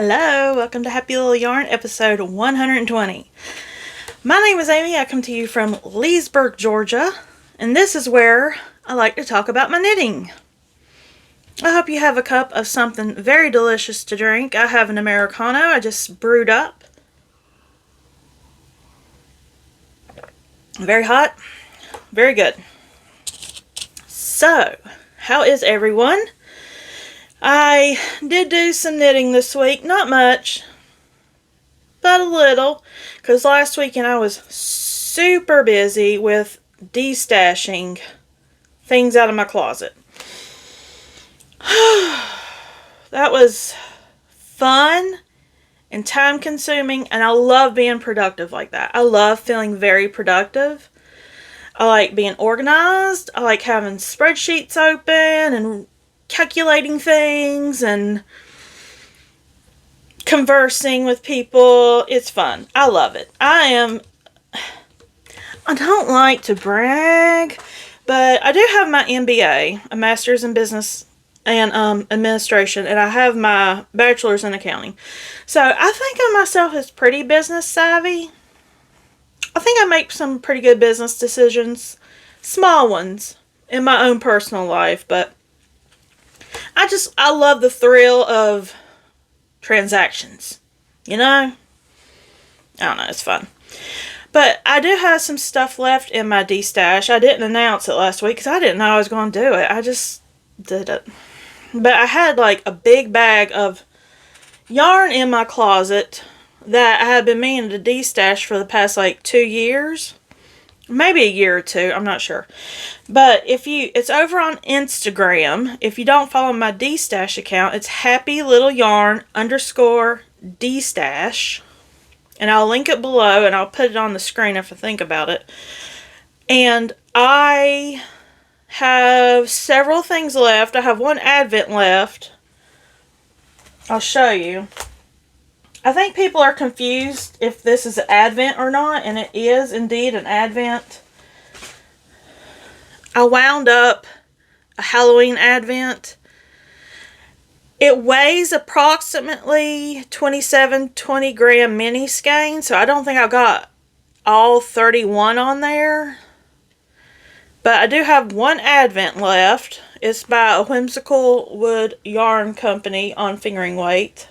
Hello, welcome to Happy Little Yarn, episode 120. My name is Amy. I come to you from Leesburg, Georgia, and this is where I like to talk about my knitting. I hope you have a cup of something very delicious to drink. I have an Americano I just brewed up. Very hot, very good. So, how is everyone? I did do some knitting this week. Not much, but a little. Because last weekend I was super busy with destashing things out of my closet. That was fun and time consuming, and I love being productive like that. I love feeling very productive. I like being organized. I like having spreadsheets open and calculating things and conversing with people. It's fun. I love it. I don't like to brag, but I do have my MBA, a Master's in Business and Administration, and I have my Bachelor's in Accounting. So I think of myself as pretty business savvy. I think I make some pretty good business decisions, small ones, in my own personal life, but I love the thrill of transactions, you know? I don't know, it's fun. But I do have some stuff left in my destash. I didn't announce it last week because I didn't know I was going to do it. I just did it. But I had like a big bag of yarn in my closet that I had been meaning to destash for the past like 2 years. Maybe a year or two, I'm not sure. But it's over on Instagram. If you don't follow my Destash account, it's happylittleyarn_Destash. And I'll link it below and I'll put it on the screen if I think about it. And I have several things left. I have one advent left. I'll show you. I think people are confused if this is an advent or not, and it is indeed an advent. I wound up a Halloween advent. It weighs approximately 20 gram mini skein, so I don't think I got all 31 on there. But I do have one advent left. It's by a Whimsical Wood Yarn Company on fingering weight.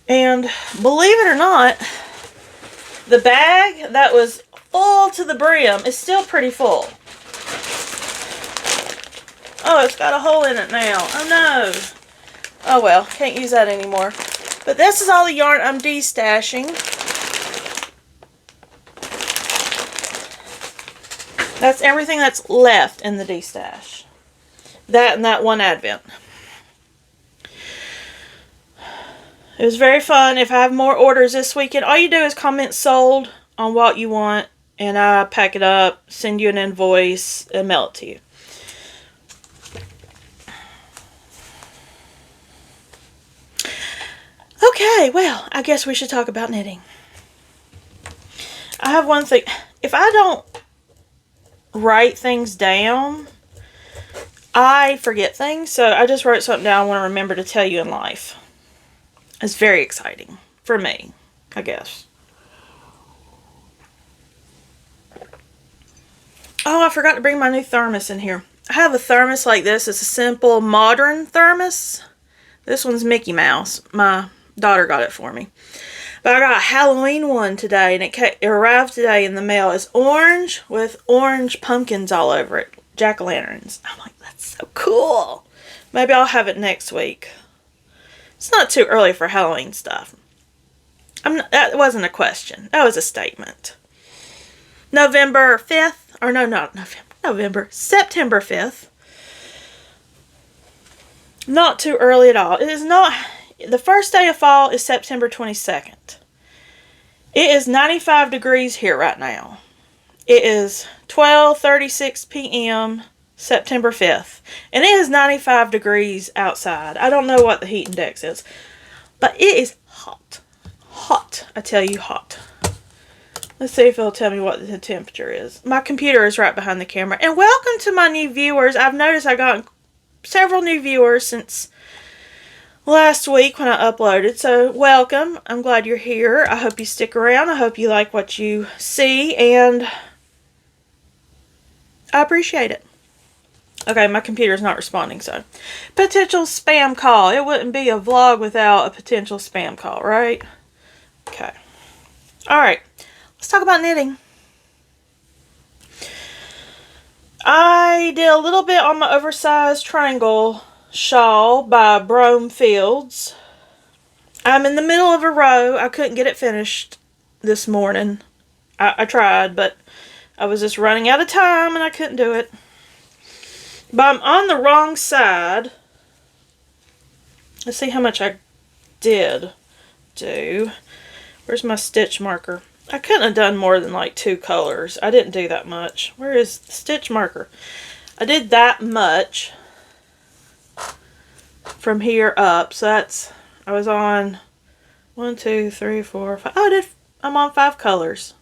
And believe it or not, the bag that was full to the brim is still pretty full. Oh, it's got a hole in it now. Oh no. Oh well, can't use that anymore. But this is all the yarn I'm destashing. That's everything that's left in the destash. That and that one advent. It was very fun. If I have more orders this weekend, all you do is comment sold on what you want, and I pack it up, send you an invoice, and mail it to you. Okay, well, I guess we should talk about knitting. I have one thing. If I don't write things down, I forget things, so I just wrote something down I want to remember to tell you in life. It's very exciting for me, I guess. Oh, I forgot to bring my new thermos in here. I have a thermos like this. It's a simple modern thermos. This one's Mickey Mouse. My daughter got it for me. But I got a Halloween one today, and it arrived today in the mail. It's orange with orange pumpkins all over it. Jack-o'-lanterns. I'm like, that's so cool. Maybe I'll have it next week. It's not too early for Halloween stuff. That wasn't a question. That was a statement. November 5th. Or no, not November. September 5th. Not too early at all. It is not. The first day of fall is September 22nd. It is 95 degrees here right now. It is 12:36 p.m. September 5th. And it is 95 degrees outside. I don't know what the heat index is. But it is hot. Hot. I tell you, hot. Let's see if it'll tell me what the temperature is. My computer is right behind the camera. And welcome to my new viewers. I've noticed I got several new viewers since last week when I uploaded. So welcome. I'm glad you're here. I hope you stick around. I hope you like what you see, and I appreciate it. Okay, my computer's not responding, so. Potential spam call. It wouldn't be a vlog without a potential spam call, right? Okay. Alright, let's talk about knitting. I did a little bit on my oversized triangle shawl by Brome Fields. I'm in the middle of a row. I couldn't get it finished this morning. I tried, but I was just running out of time and I couldn't do it. But I'm on the wrong side. Let's see how much I did do. Where's my stitch marker? I couldn't have done more than like 2 colors. I didn't do that much. Where is the stitch marker? I did that much from here up. So that's, I was on 1, 2, 3, 4, 5. Oh, I'm on 5 colors.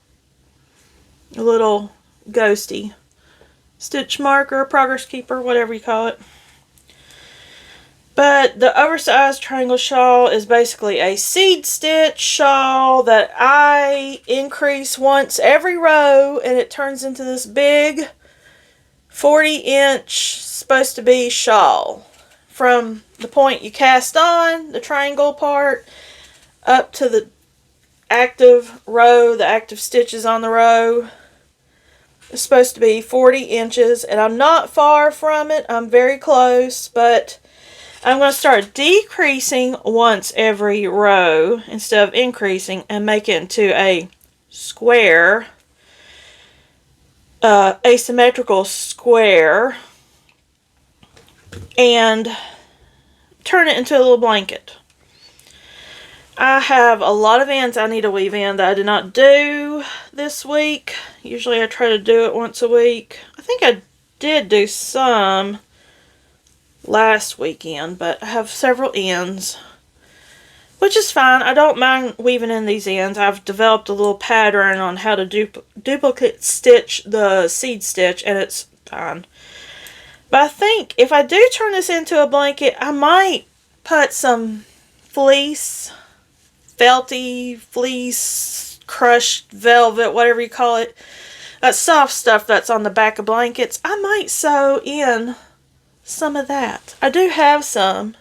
A little ghosty stitch marker, progress keeper, whatever you call it. But the oversized triangle shawl is basically a seed stitch shawl that I increase once every row, and it turns into this big 40-inch supposed to be shawl. From the point you cast on, the triangle part, up to the active row, the active stitches on the row. It's supposed to be 40 inches, and I'm not far from it. I'm very close, but I'm going to start decreasing once every row instead of increasing, and make it into a square, asymmetrical square, and turn it into a little blanket. I have a lot of ends I need to weave in that I did not do this week. Usually I try to do it once a week. I think I did do some last weekend, but I have several ends, which is fine. I don't mind weaving in these ends. I've developed a little pattern on how to duplicate stitch the seed stitch, and it's fine. But I think if I do turn this into a blanket, I might put some fleece, felty, fleece, crushed velvet, whatever you call it, that soft stuff that's on the back of blankets. I might sew in some of that. I do have some.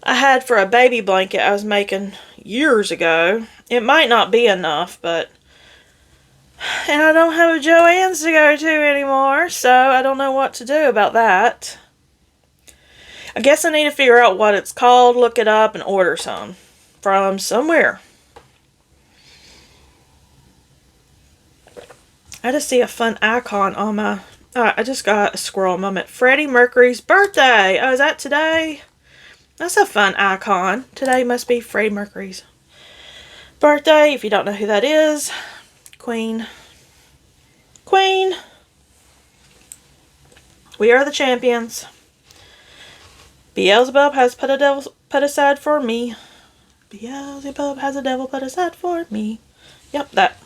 I had for a baby blanket I was making years ago. It might not be enough, but... And I don't have a Joann's to go to anymore, so I don't know what to do about that. I guess I need to figure out what it's called, look it up, and order some from somewhere. I just see a fun icon on my... I just got a squirrel moment. Freddie Mercury's birthday. Oh, is that today? That's a fun icon. Today must be Freddie Mercury's birthday. If you don't know who that is, Queen. Queen. We are the champions. Beelzebub has put a devil put aside for me. Beelzebub has a devil put aside for me. Yep, that.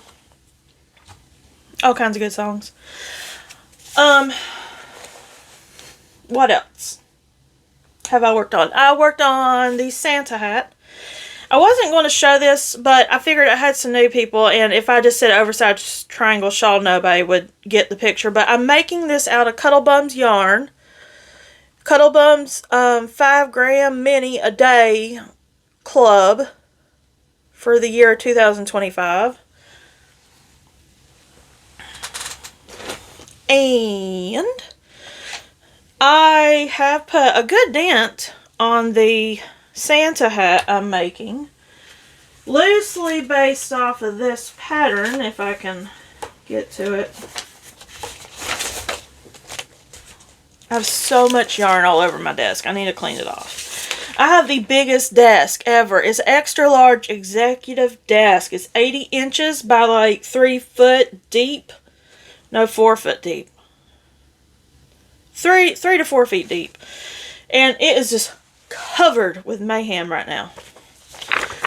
All kinds of good songs. What else have I worked on? I worked on the Santa hat. I wasn't going to show this, but I figured I had some new people, and if I just said oversized triangle shawl, nobody would get the picture. But I'm making this out of Cuddlebums yarn. Cuddlebums 5-gram mini a day club for the year 2025. And I have put a good dent on the Santa hat I'm making, loosely based off of this pattern, if I can get to it. I have so much yarn all over my desk. I need to clean it off. I have the biggest desk ever. It's an extra large executive desk. It's 80 inches by like 3 foot deep. No, 4 foot deep. 3 to 4 feet deep. And it is just covered with mayhem right now.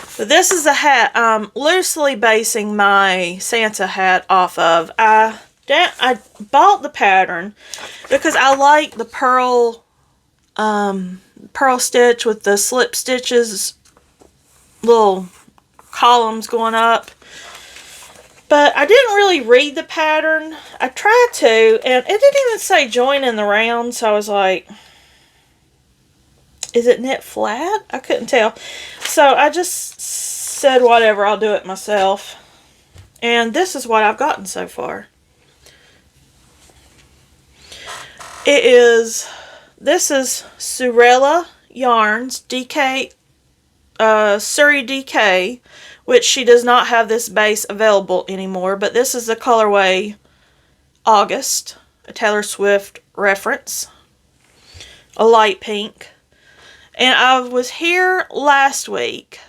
So this is a hat I'm loosely basing my Santa hat off of. I bought the pattern because I like the pearl pearl stitch with the slip stitches, little columns going up. But I didn't really read the pattern. I tried to, and it didn't even say join in the round, so I was like, is it knit flat? I couldn't tell. So I just said, whatever, I'll do it myself. And this is what I've gotten so far. This is Sewrella Yarns DK, Suri DK, which she does not have this base available anymore, but this is the colorway August, a Taylor Swift reference, a light pink. And I was here last week,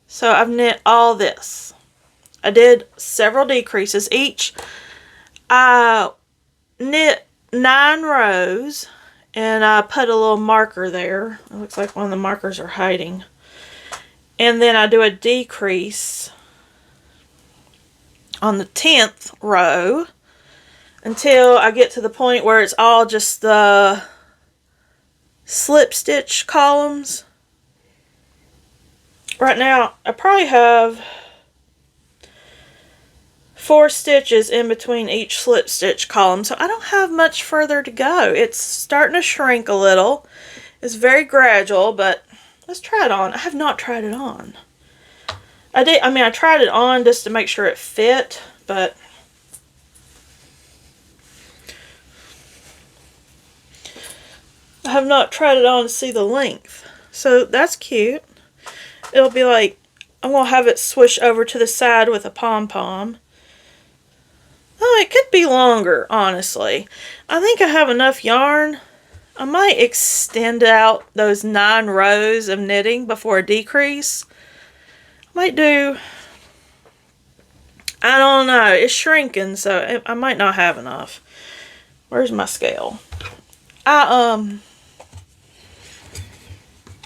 so I've knit all this. I did several decreases. Each, I knit 9 rows, and I put a little marker there. It looks like one of the markers are hiding. And then I do a decrease on the 10th row until I get to the point where it's all just the slip stitch columns. Right now, I probably have 4 stitches in between each slip stitch column, so I don't have much further to go. It's starting to shrink a little. It's very gradual, but let's try it on. I have not tried it on. I tried it on just to make sure it fit, but I have not tried it on to see the length. So that's cute. It'll be like, I'm going to have it swish over to the side with a pom-pom. Oh, it could be longer, honestly. I think I have enough yarn. I might extend out those 9 rows of knitting before a decrease. I might do, I don't know, it's shrinking, so I might not have enough. Where's my scale? I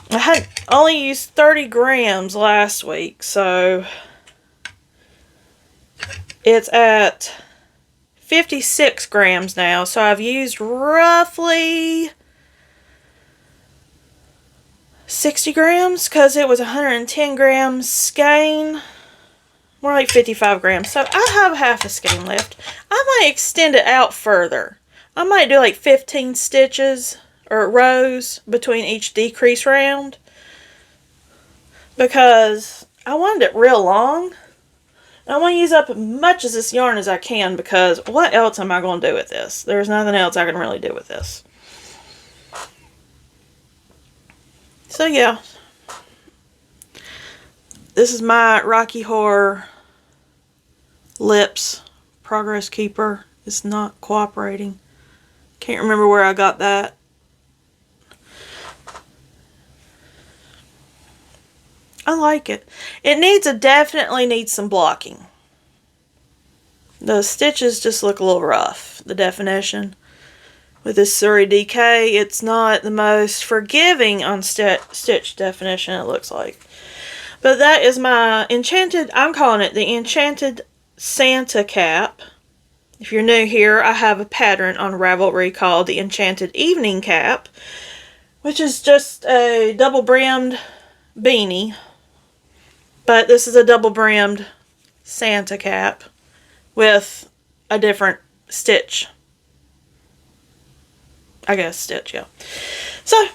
had only used 30 grams last week, so it's at 56 grams now, so I've used roughly 60 grams because it was 110 grams skein, more like 55 grams, so I have half a skein left. I might extend it out further. I might do like 15 stitches or rows between each decrease round because I wanted it real long. I want to use up as much of this yarn as I can because what else am I going to do with this? There's nothing else I can really do with this. So yeah. This is my Rocky Horror Lips Progress Keeper. It's not cooperating. Can't remember where I got that. I like it. It definitely needs some blocking. The stitches just look a little rough. The definition. With this Suri DK, it's not the most forgiving on stitch definition, it looks like. But that is my enchanted, I'm calling it the Enchanted Santa Cap. If you're new here, I have a pattern on Ravelry called the Enchanted Evening Cap, which is just a double-brimmed beanie. But this is a double-brimmed Santa cap with a different stitch. I guess stitch, yeah. So,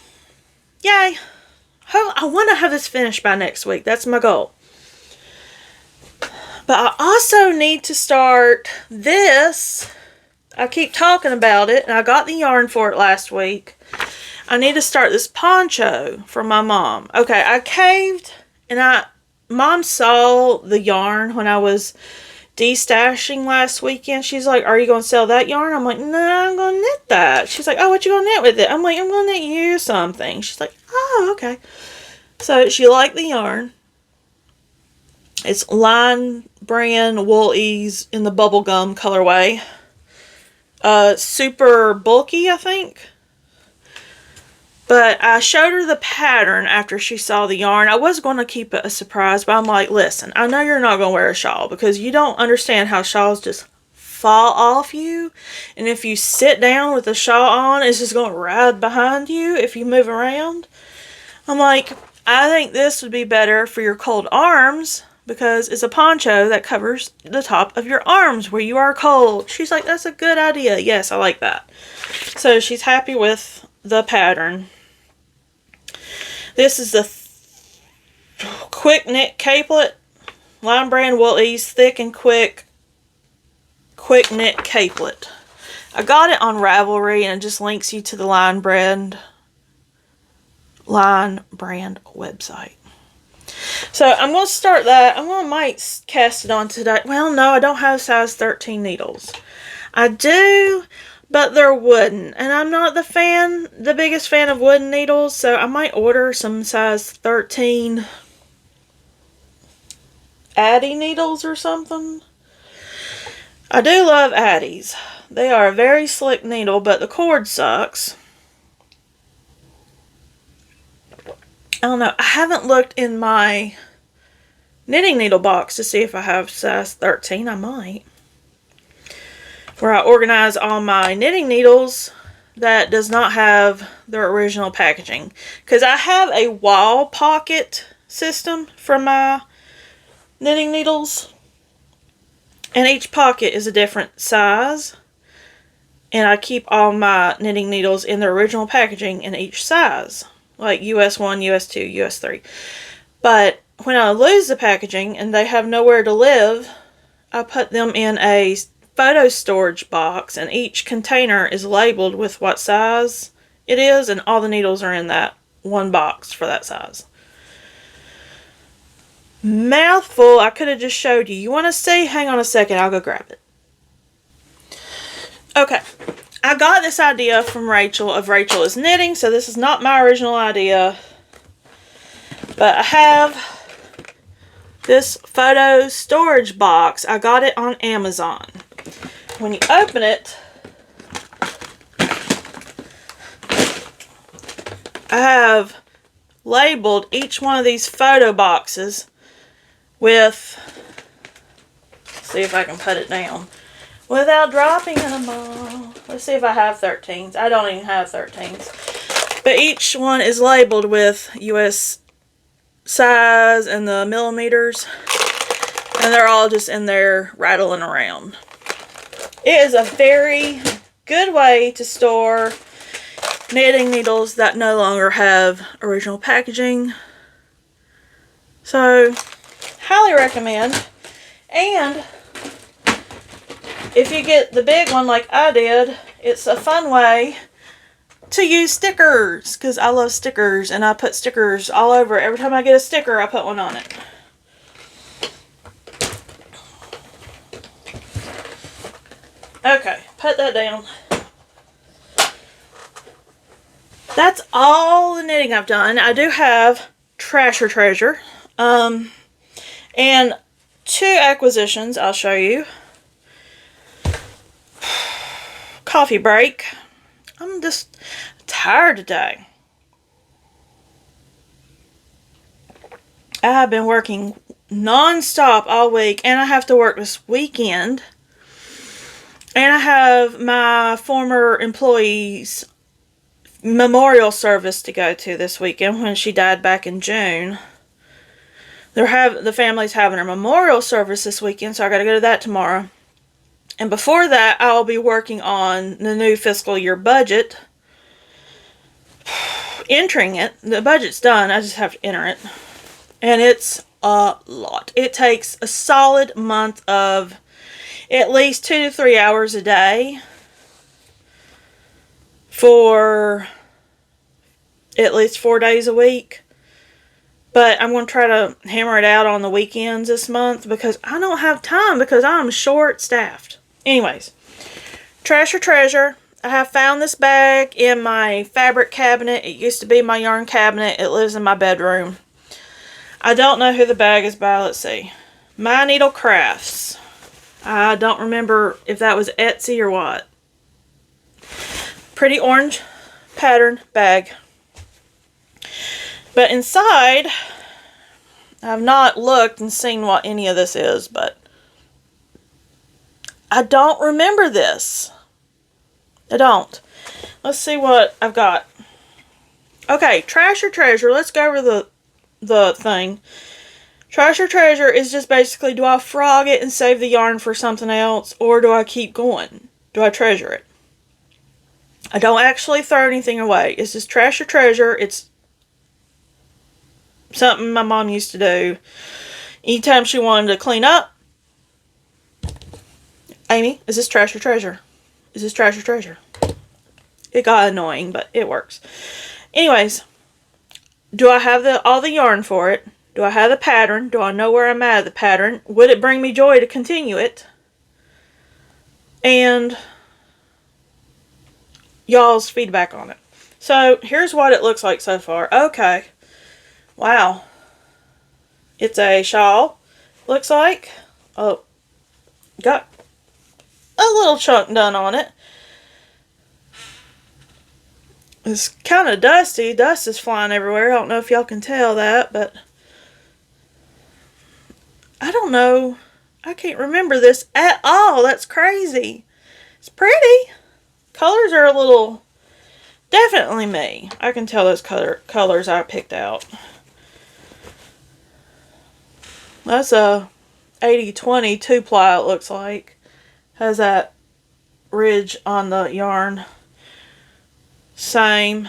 yay. I want to have this finished by next week. That's my goal. But I also need to start this. I keep talking about it, and I got the yarn for it last week. I need to start this poncho for my mom. Okay, I caved, and Mom saw the yarn when I was destashing last weekend. She's like, are you going to sell that yarn? I'm like, no, I'm going to knit that. She's like, oh, what you going to knit with it? I'm like, I'm going to knit you something. She's like, oh, okay. So she liked the yarn. It's Line brand Wool Ease in the bubblegum colorway. Super bulky, I think. But I showed her the pattern after she saw the yarn. I was going to keep it a surprise, but I'm like, listen, I know you're not going to wear a shawl because you don't understand how shawls just fall off you. And if you sit down with the shawl on, it's just going to ride behind you if you move around. I'm like, I think this would be better for your cold arms because it's a poncho that covers the top of your arms where you are cold. She's like, that's a good idea. Yes, I like that. So she's happy with the pattern. This is the quick knit capelet. Line Brand Wool Ease Thick and Quick knit capelet. I got it on Ravelry and it just links you to the Line Brand website. So I'm going to start that. Might cast it on today. Well, no, I don't have size 13 needles. I do, but they're wooden. And I'm not the biggest fan of wooden needles, so I might order some size 13 Addy needles or something. I do love Addies. They are a very slick needle, but the cord sucks. I don't know. I haven't looked in my knitting needle box to see if I have size 13. I might. Where I organize all my knitting needles that does not have their original packaging. Because I have a wall pocket system for my knitting needles, and each pocket is a different size, and I keep all my knitting needles in their original packaging in each size, like US 1, US 2, US 3. But when I lose the packaging and they have nowhere to live, I put them in a photo storage box, and each container is labeled with what size it is, and all the needles are in that one box for that size. Mouthful, I could have just showed you. You want to see? Hang on a second, I'll go grab it. Okay, I got this idea from Rachel of Rachel is Knitting, so this is not my original idea. But I have this photo storage box. I got it on Amazon. When you open it, I have labeled each one of these photo boxes with, see if I can put it down without dropping them all. Let's see if I have 13s. I don't even have 13s. But each one is labeled with US size and the millimeters. And they're all just in there rattling around. It is a very good way to store knitting needles that no longer have original packaging. So, highly recommend. And if you get the big one like I did, it's a fun way to use stickers, because I love stickers and I put stickers all over. Every time I get a sticker, I put one on it. Okay, put that down. That's all the knitting I've done. I do have Trash or Treasure. And 2 acquisitions I'll show you. Coffee break. I'm just tired today. I have been working non-stop all week, and I have to work this weekend. And I have my former employee's memorial service to go to this weekend when she died back in June. The family's having a memorial service this weekend, so I got to go to that tomorrow. And before that, I'll be working on the new fiscal year budget. Entering it. The budget's done. I just have to enter it. And it's a lot. It takes a solid month of at least 2 to 3 hours a day for at least 4 days a week. But I'm going to try to hammer it out on the weekends this month because I don't have time because I'm short-staffed. Anyways, Trash or Treasure. I have found this bag in my fabric cabinet. It used to be my yarn cabinet. It lives in my bedroom. I don't know who the bag is by. Let's see. My Needle Crafts. I don't remember if that was Etsy or what. Pretty orange pattern bag. But inside, I've not looked and seen what any of this is, but I don't remember this. I don't. Let's see what I've got. Okay, trash or treasure. Let's go over the thing. Trash or treasure is just basically, do I frog it and save the yarn for something else, or do I keep going? Do I treasure it? I don't actually throw anything away. It's just trash or treasure. It's something my mom used to do. Anytime she wanted to clean up, Amy, is this trash or treasure? Is this trash or treasure? It got annoying, but it works. Anyways, do I have all the yarn for it? Do I have the pattern? Do I know where I'm at the pattern? Would it bring me joy to continue it? And y'all's feedback on it. So here's what it looks like so far. Okay. Wow. It's a shawl. Looks like. Oh. Got a little chunk done on it. It's kind of dusty. Dust is flying everywhere. I don't know if y'all can tell that, but I don't know. I can't remember this at all. That's crazy. It's pretty. Colors are a little, definitely me. I can tell those colors I picked out. That's a 80/20 2-ply, it looks like. Has that ridge on the yarn. Same.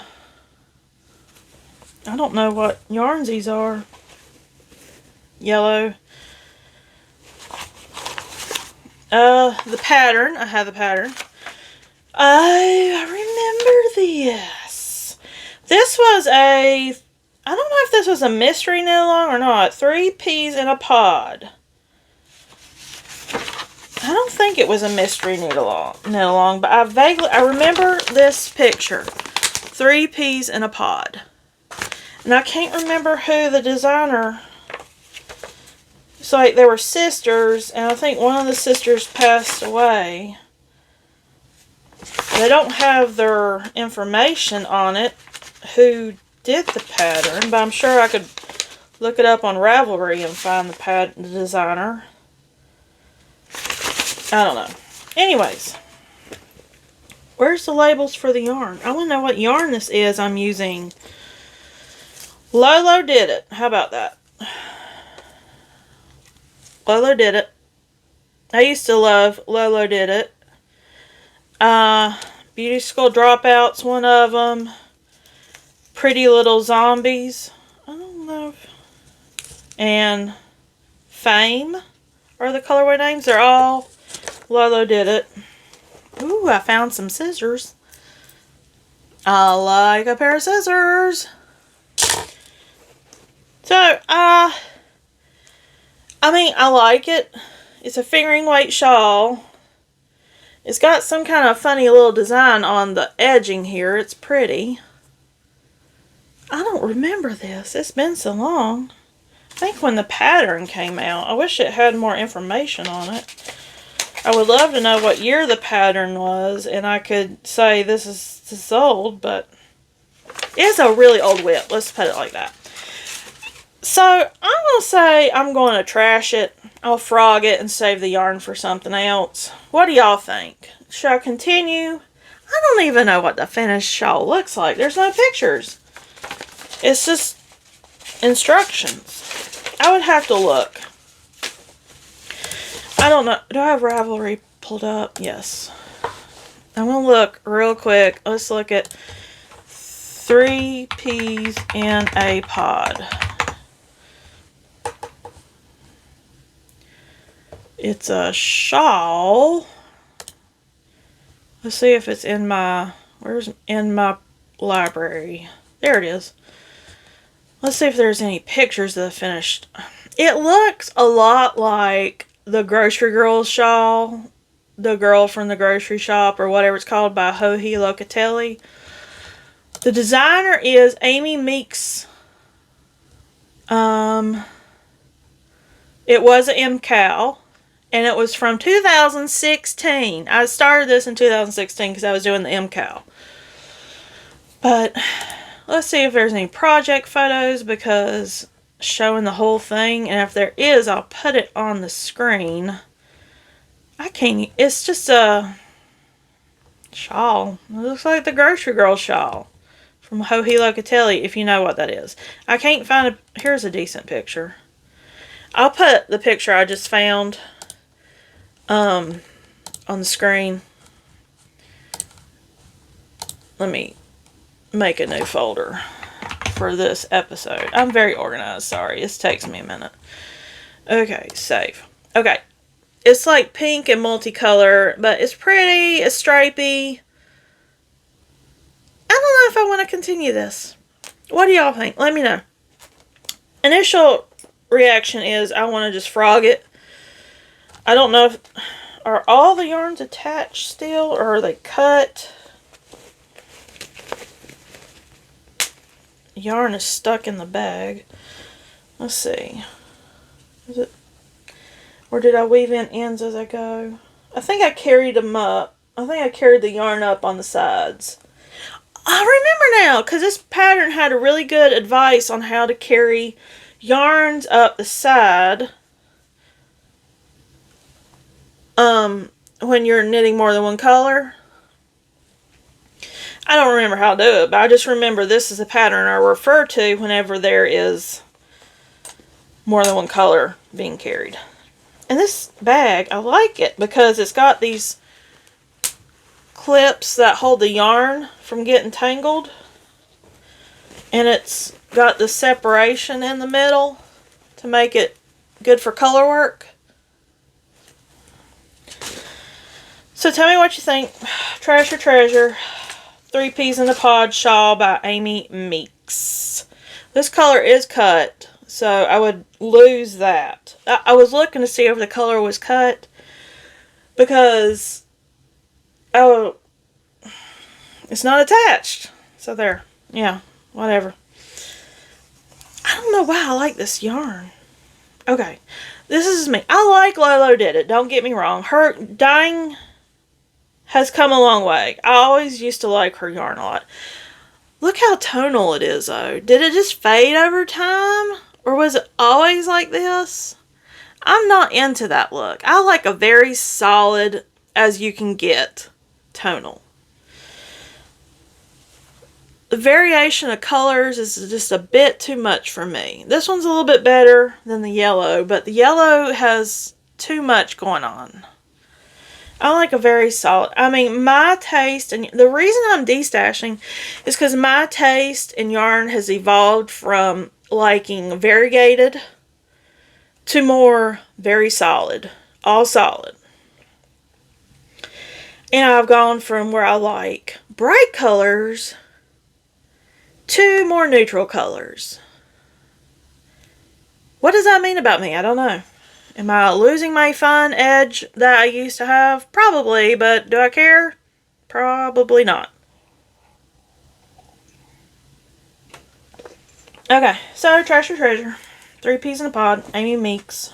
I don't know what yarns these are. Yellow. The pattern. I have the pattern. I remember this. This was I don't know if this was a mystery knit along or not. 3 peas in a pod. I don't think it was a mystery knit along, but I remember this picture. 3 peas in a pod. And I can't remember who the designer. It's like they were sisters, and I think one of the sisters passed away. They don't have their information on it, who did the pattern, but I'm sure I could look it up on Ravelry and find the designer. I don't know. Anyways, where's the labels for the yarn? I want to know what yarn this is I'm using. Lolo did it. How about that? Lolo did it. I used to love Lolo did it. Beauty School Dropouts, one of them. Pretty Little Zombies. I don't know. And Fame are the colorway names. They're all Lolo did it. Ooh, I found some scissors. I like a pair of scissors. So, I mean, I like it. It's a fingering weight shawl. It's got some kind of funny little design on the edging here. It's pretty. I don't remember this. It's been so long. I think when the pattern came out. I wish it had more information on it. I would love to know what year the pattern was, and I could say this is old, but it's a really old whip. Let's put it like that. So, I'm going to say I'm going to trash it. I'll frog it and save the yarn for something else. What do y'all think? Should I continue? I don't even know what the finished shawl looks like. There's no pictures. It's just instructions. I would have to look. I don't know. Do I have Ravelry pulled up? Yes. I'm going to look real quick. Let's look at 3 peas in a pod. It's a shawl. Let's see if it's in my, where's in my library? There it is. Let's see if there's any pictures of the finished. It looks a lot like the Grocery Girl shawl. The Girl from the Grocery Shop, or whatever it's called, by Joji Locatelli. The designer is Amy Meeks. It was an MCAL. And it was from 2016. I started this in 2016 because I was doing the MCAL. But let's see if there's any project photos, because showing the whole thing. And if there is, I'll put it on the screen. I can't, it's just a shawl. It looks like the grocery girl shawl from Hohi Locatelli, if you know what that is. I can't find a, here's a decent picture. I'll put the picture I just found on the screen. Let me make a new folder for this episode. I'm very organized, sorry. This takes me a minute. Okay, save. Okay. It's like pink and multicolor, but it's pretty, it's stripy. I don't know if I want to continue this. What do y'all think? Let me know. Initial reaction is I want to just frog it. I don't know if, are all the yarns attached still, or are they cut? Yarn is stuck in the bag. Let's see. Is it, or did I weave in ends as I go? I think I carried them up. I think I carried the yarn up on the sides. I remember now, because this pattern had a really good advice on how to carry yarns up the side when you're knitting more than one color. I don't remember how to do it, but I just remember this is a pattern I refer to whenever there is more than one color being carried. And this bag, I like it because it's got these clips that hold the yarn from getting tangled. And it's got the separation in the middle to make it good for color work. So tell me what you think. Trash or treasure. 3 Peas in a Pod Shawl by Amy Meeks. This color is cut, so I would lose that. I was looking to see if the color was cut because it's not attached. So there. Yeah, whatever. I don't know why I like this yarn. Okay, this is me. I like Lolo Did It, don't get me wrong. Her dyeing has come a long way. I always used to like her yarn a lot. Look how tonal it is, though. Did it just fade over time? Or was it always like this? I'm not into that look. I like a very solid, as you can get, tonal. The variation of colors is just a bit too much for me. This one's a little bit better than the yellow, but the yellow has too much going on. I like a very solid, I mean, my taste, and the reason I'm destashing is because my taste in yarn has evolved from liking variegated to more very solid, all solid. And I've gone from where I like bright colors to more neutral colors. What does that mean about me? I don't know. Am I losing my fun edge that I used to have? Probably, but do I care? Probably not. Okay, so trash or treasure. 3 Peas in a Pod, Amy Meeks.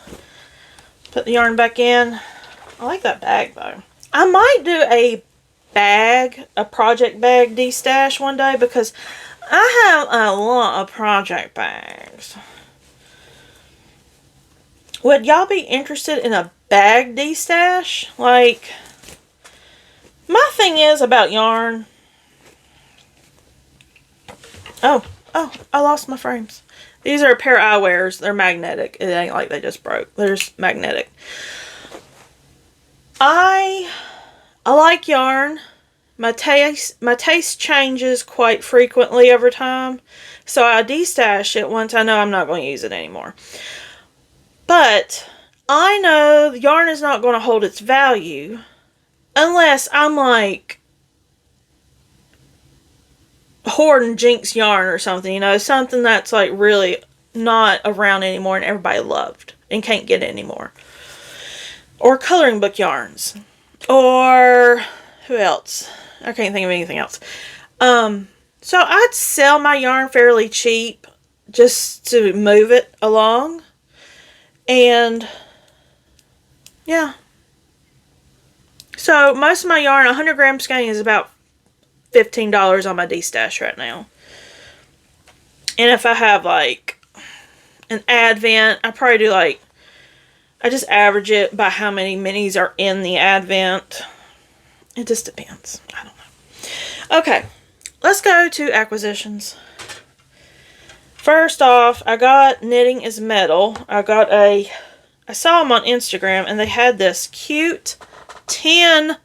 Put the yarn back in. I like that bag though. I might do a bag, a project bag destash one day because I have a lot of project bags. Would y'all be interested in a bag destash? Like, my thing is about yarn. Oh, I lost my frames. These are a pair of eyewears. They're magnetic. It ain't like they just broke. They're just magnetic. I like yarn. My taste changes quite frequently over time. So I destash it once I know I'm not going to use it anymore. But I know the yarn is not going to hold its value unless I'm like hoarding Jinx yarn or something, you know, something that's like really not around anymore and everybody loved and can't get it anymore. Or coloring book yarns. Or who else? I can't think of anything else. So I'd sell my yarn fairly cheap just to move it along. And yeah. So most of my yarn, 100 gram skein, is about $15 on my destash right now. And if I have like an advent, I probably do like I just average it by how many minis are in the advent. It just depends. I don't know. Okay, let's go to acquisitions. First off, I got Knitting is Metal. I saw them on Instagram, and they had this cute tin.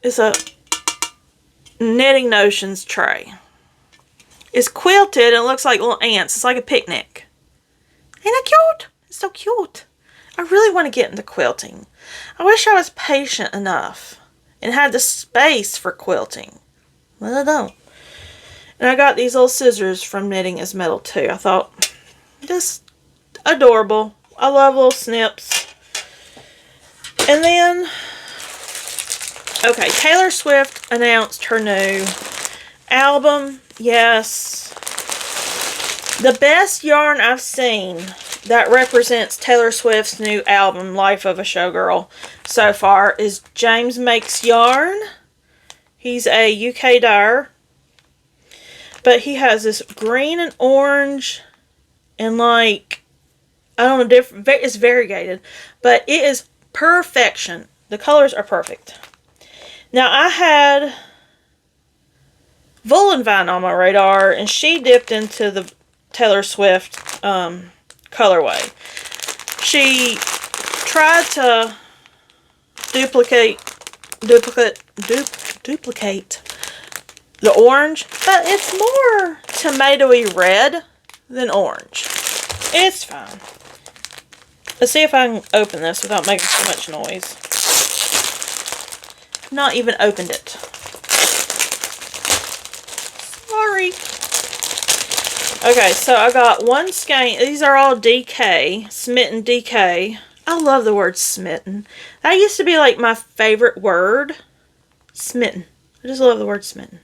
It's a Knitting Notions tray. It's quilted and it looks like little ants. It's like a picnic. Ain't that cute? It's so cute. I really want to get into quilting. I wish I was patient enough and had the space for quilting. Well, I don't. And I got these little scissors from Knitting is Metal too. I thought, just adorable. I love little snips. And then, okay, Taylor Swift announced her new album. Yes. The best yarn I've seen that represents Taylor Swift's new album, Life of a Showgirl, so far is James Makes Yarn. He's a UK dyer. But he has this green and orange and like, I don't know, it's variegated. But it is perfection. The colors are perfect. Now I had Vine on my radar, and she dipped into the Taylor Swift colorway. She tried to duplicate the orange, but it's more tomatoey red than orange. It's fine. Let's see if I can open this without making too much noise. I've not even opened it. Sorry. Okay, so I got one skein. These are all DK, Smitten DK. I love the word smitten. That used to be like my favorite word. Smitten. I just love the word smitten.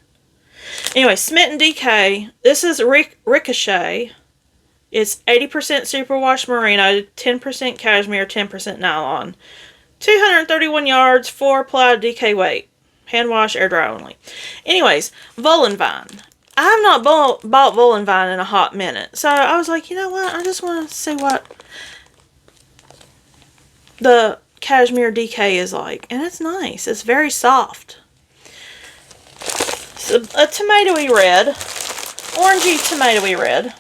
Anyway, Smitten DK. This is Ricochet. It's 80% superwash merino, 10% cashmere, 10% nylon. 231 yards, 4 ply DK weight. Hand wash, air dry only. Anyways, Vine. I have not bought Vine in a hot minute. So I was like, you know what? I just want to see what the cashmere DK is like. And it's nice. It's very soft. It's a tomatoey red. Orangey tomatoey red.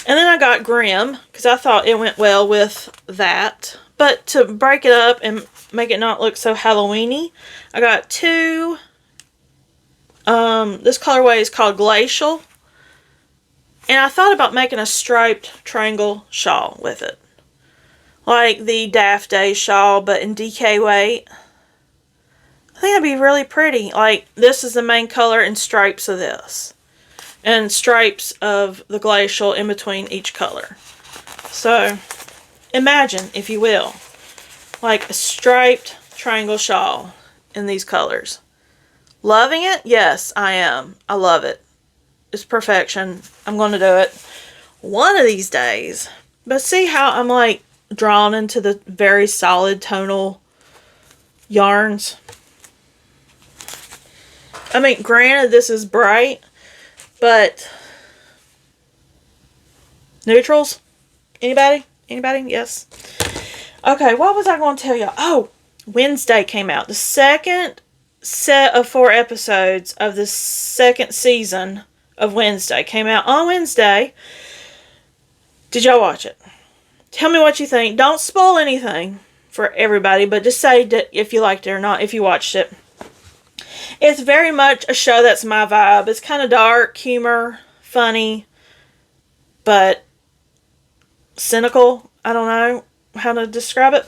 And then I got Grimm, because I thought it went well with that. But to break it up and make it not look so Halloween-y, I got two. This colorway is called Glacial. And I thought about making a striped triangle shawl with it. Like the Daft Day shawl, but in DK weight. I think that'd be really pretty. Like, this is the main color and stripes of this. And stripes of the Glacial in between each color. So, imagine, if you will, like a striped triangle shawl in these colors. Loving it? Yes, I am. I love it. It's perfection. I'm going to do it one of these days. But see how I'm like drawn into the very solid tonal yarns? I mean, granted, this is bright, but neutrals? Anybody? Anybody? Yes. Okay, what was I going to tell you? Oh, Wednesday came out. The second set of 4 episodes of the second season of Wednesday came out on Wednesday. Did y'all watch it? Tell me what you think. Don't spoil anything for everybody, but just say if you liked it or not, if you watched it. It's very much a show that's my vibe. It's kind of dark, humor, funny, but cynical. I don't know how to describe it.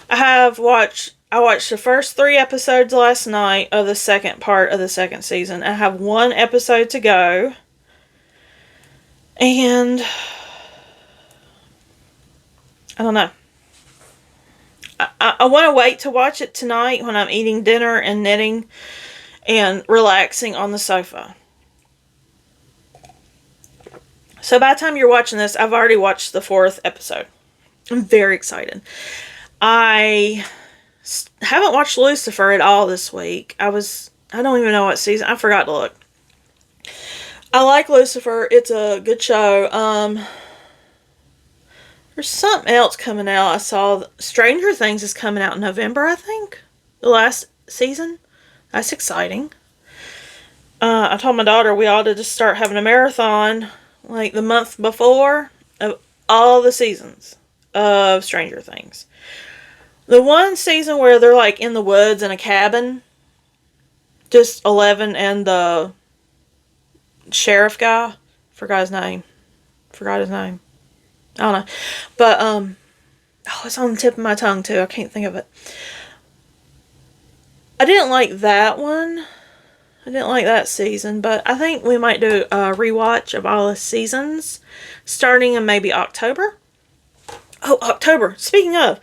I watched the first 3 episodes last night of the second part of the second season. I have 1 episode to go. And I don't know. I want to wait to watch it tonight when I'm eating dinner and knitting and relaxing on the sofa. So by the time you're watching this, I've already watched the 4th episode. I'm very excited. I haven't watched Lucifer at all this week. I don't even know what season. I forgot to look. I like Lucifer. It's a good show. There's something else coming out. I saw Stranger Things is coming out in November, I think. The last season. That's exciting. I told my daughter we ought to just start having a marathon like the month before of all the seasons of Stranger Things. The one season where they're like in the woods in a cabin, just 11 and the sheriff guy, forgot his name. I don't know. But, oh, it's on the tip of my tongue too. I can't think of it. I didn't like that one. I didn't like that season, but I think we might do a rewatch of all the seasons starting in maybe October. Oh, October. Speaking of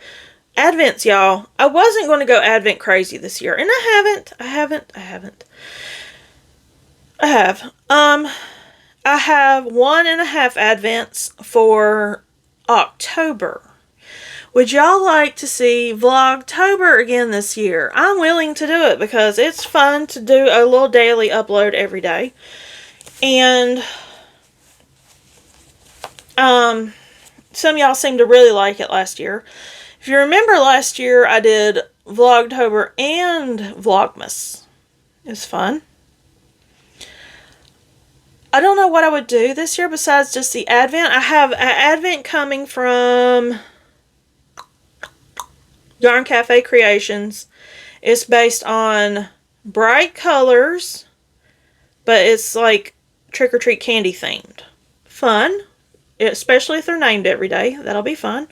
Advents, y'all. I wasn't going to go Advent crazy this year, and I haven't. I have 1.5 Advents for October. Would y'all like to see Vlogtober again this year? I'm willing to do it because it's fun to do a little daily upload every day. And some of y'all seemed to really like it last year. If you remember last year, I did Vlogtober and Vlogmas. It was fun. I don't know what I would do this year besides just the Advent. I have an Advent coming from Yarn Cafe Creations. It's based on bright colors, but it's like trick-or-treat candy themed. Fun, especially if they're named every day. That'll be fun.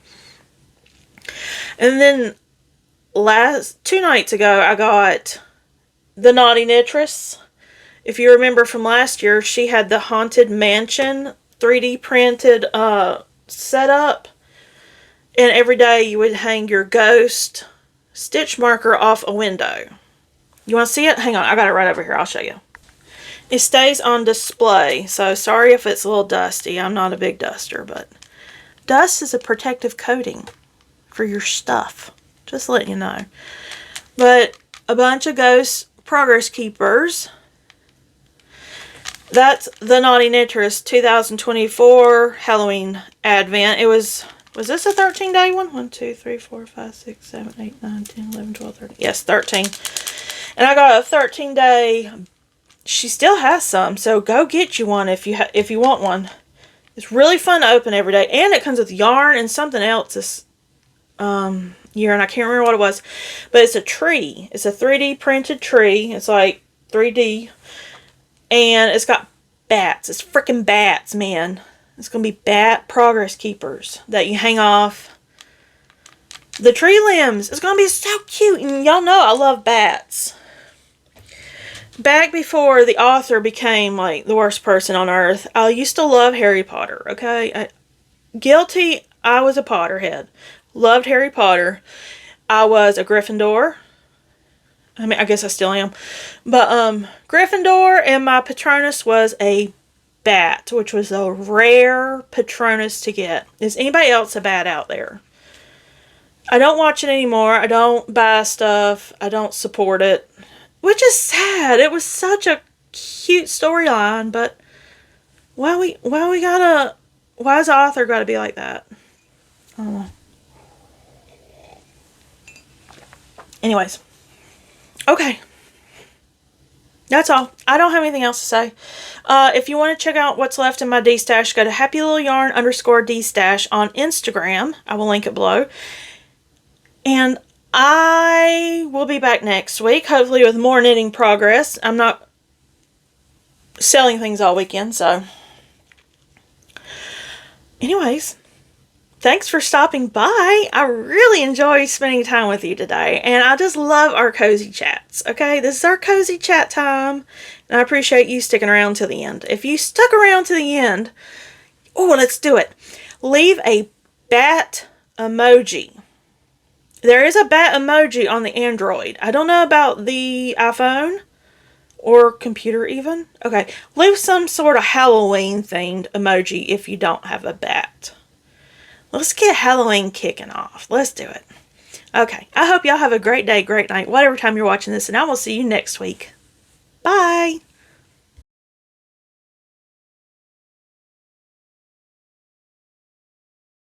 And then 2 nights ago, I got the Naughty Knitress. If you remember from last year, she had the Haunted Mansion 3D printed setup. And every day you would hang your ghost stitch marker off a window. You want to see it? Hang on, I got it right over here. I'll show you. It stays on display, so sorry if it's a little dusty. I'm not a big duster, but dust is a protective coating for your stuff. Just letting you know. But a bunch of ghost progress keepers. That's the Naughty Knitress 2024 Halloween Advent. It was this a 13-day one? 1, 2, 3, 4, 5, 6, 7, 8, 9, 10, 11, 12, 13. Yes, 13. And I got a 13-day. She still has some, so go get you one if you want one. It's really fun to open every day, and it comes with yarn and something else this year, and I can't remember what it was. But it's a tree. It's a 3D printed tree. It's like 3D. And it's got bats. It's freaking bats, man. It's going to be bat progress keepers that you hang off the tree limbs. It's going to be so cute. And y'all know I love bats. Back before the author became like the worst person on earth, I used to love Harry Potter, okay? Guilty, I was a Potterhead. Loved Harry Potter. I was a Gryffindor. I mean, I guess I still am. But, Gryffindor, and my Patronus was a bat, which was a rare Patronus to get. Is anybody else a bat out there? I don't watch it anymore. I don't buy stuff. I don't support it. Which is sad. It was such a cute storyline, but why has the author got to be like that? I don't know. Anyways. Okay. That's all. I don't have anything else to say. If you want to check out what's left in my Destash, go to happylittleyarn_Dstash on Instagram. I will link it below. And I will be back next week, hopefully with more knitting progress. I'm not selling things all weekend, so. Anyways. Thanks for stopping by. I really enjoyed spending time with you today. And I just love our cozy chats. Okay, this is our cozy chat time. And I appreciate you sticking around to the end. If you stuck around to the end, oh, let's do it. Leave a bat emoji. There is a bat emoji on the Android. I don't know about the iPhone or computer even. Okay, leave some sort of Halloween themed emoji if you don't have a bat. Let's get Halloween kicking off. Let's do it. Okay. I hope y'all have a great day, great night, whatever time you're watching this, and I will see you next week. Bye.